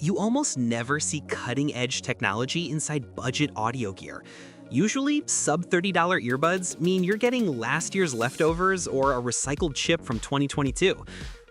You almost never see cutting-edge technology inside budget audio gear. Usually, sub-$30 earbuds mean you're getting last year's leftovers or a recycled chip from 2022.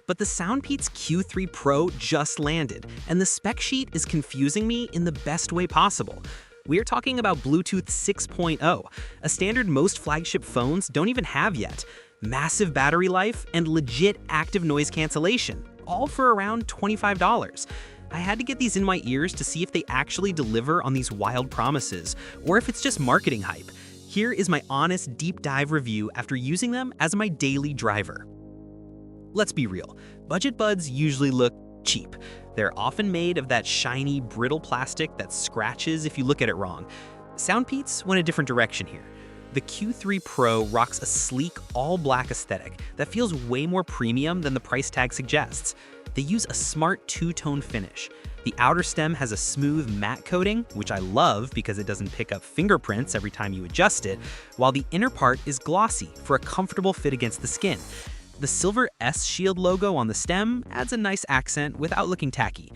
But the SoundPEATS Q3 Pro just landed, and the spec sheet is confusing me in the best way possible. We're talking about Bluetooth 6.0, a standard most flagship phones don't even have yet, massive battery life, and legit active noise cancellation, all for around $25. I had to get these in my ears to see if they actually deliver on these wild promises, or if it's just marketing hype. Here is my honest deep dive review after using them as my daily driver. Let's be real, budget buds usually look cheap. They're often made of that shiny, brittle plastic that scratches if you look at it wrong. SoundPEATS went a different direction here. The Q3 Pro rocks a sleek, all-black aesthetic that feels way more premium than the price tag suggests. They use a smart two-tone finish. The outer stem has a smooth matte coating, which I love because it doesn't pick up fingerprints every time you adjust it, while the inner part is glossy for a comfortable fit against the skin. The silver S-Shield logo on the stem adds a nice accent without looking tacky.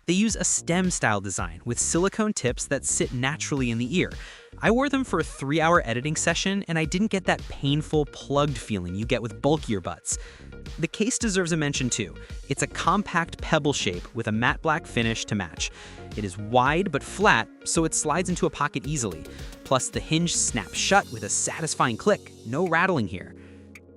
They use a stem-style design with silicone tips that sit naturally in the ear. I wore them for a 3-hour editing session, and I didn't get that painful, plugged feeling you get with bulk earbuds. The case deserves a mention too. It's a compact pebble shape with a matte black finish to match. It is wide but flat, so it slides into a pocket easily. Plus, the hinge snaps shut with a satisfying click, no rattling here.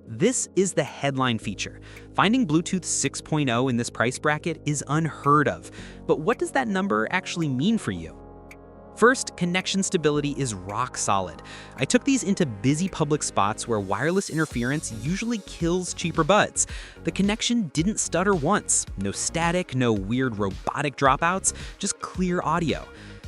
This is the headline feature. Finding Bluetooth 6.0 in this price bracket is unheard of. But what does that number actually mean for you? First, connection stability is rock solid. I took these into busy public spots where wireless interference usually kills cheaper buds. The connection didn't stutter once. No static, no weird robotic dropouts, just clear audio.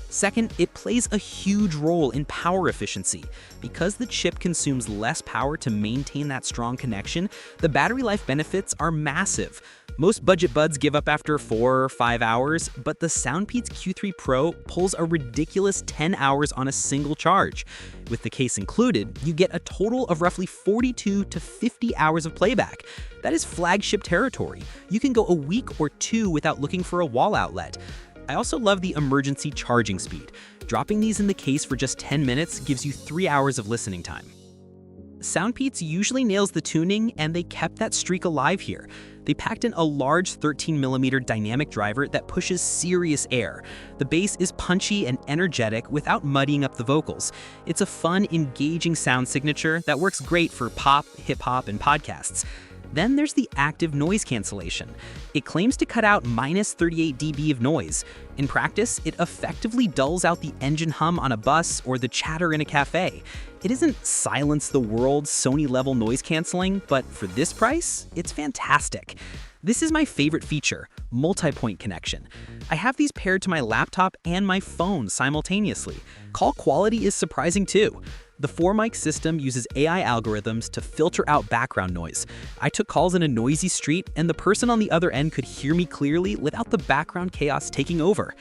Second, it plays a huge role in power efficiency. Because the chip consumes less power to maintain that strong connection, the battery life benefits are massive. Most budget buds give up after 4 or 5 hours, but the SoundPEATS Q3 Pro pulls a ridiculous 10 hours on a single charge. With the case included, you get a total of roughly 42 to 50 hours of playback. That is flagship territory. You can go a week or 2 without looking for a wall outlet. I also love the emergency charging speed. Dropping these in the case for just 10 minutes gives you 3 hours of listening time. SoundPEATS usually nails the tuning, and they kept that streak alive here. They packed in a large 13mm dynamic driver that pushes serious air. The bass is punchy and energetic without muddying up the vocals. It's a fun, engaging sound signature that works great for pop, hip-hop, and podcasts. Then there's the active noise cancellation. It claims to cut out minus 38 dB of noise. In practice, it effectively dulls out the engine hum on a bus or the chatter in a cafe. It isn't silence the world Sony-level noise canceling, but for this price, it's fantastic. This is my favorite feature, multi-point connection. I have these paired to my laptop and my phone simultaneously. Call quality is surprising too. The 4-mic system uses AI algorithms to filter out background noise. I took calls in a noisy street, and the person on the other end could hear me clearly without the background chaos taking over.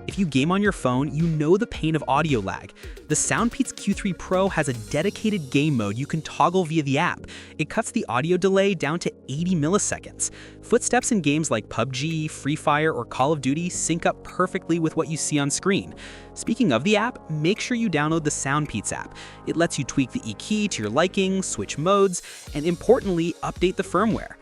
If you game on your phone, you know the pain of audio lag. The SoundPEATS Q3 Pro has a dedicated game mode you can toggle via the app. It cuts the audio delay down to 80 milliseconds. Footsteps in games like PUBG, Free Fire, or Call of Duty sync up perfectly with what you see on screen. Speaking of the app, make sure you download the SoundPEATS app. It lets you tweak the E-key to your liking, switch modes, and importantly, update the firmware.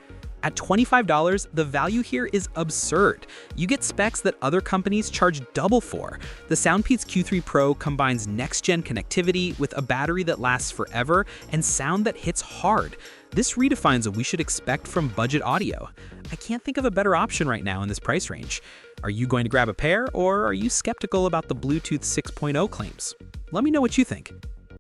At $25, the value here is absurd. You get specs that other companies charge double for. The SoundPEATS Q3 Pro combines next-gen connectivity with a battery that lasts forever and sound that hits hard. This redefines what we should expect from budget audio. I can't think of a better option right now in this price range. Are you going to grab a pair, or are you skeptical about the Bluetooth 6.0 claims? Let me know what you think.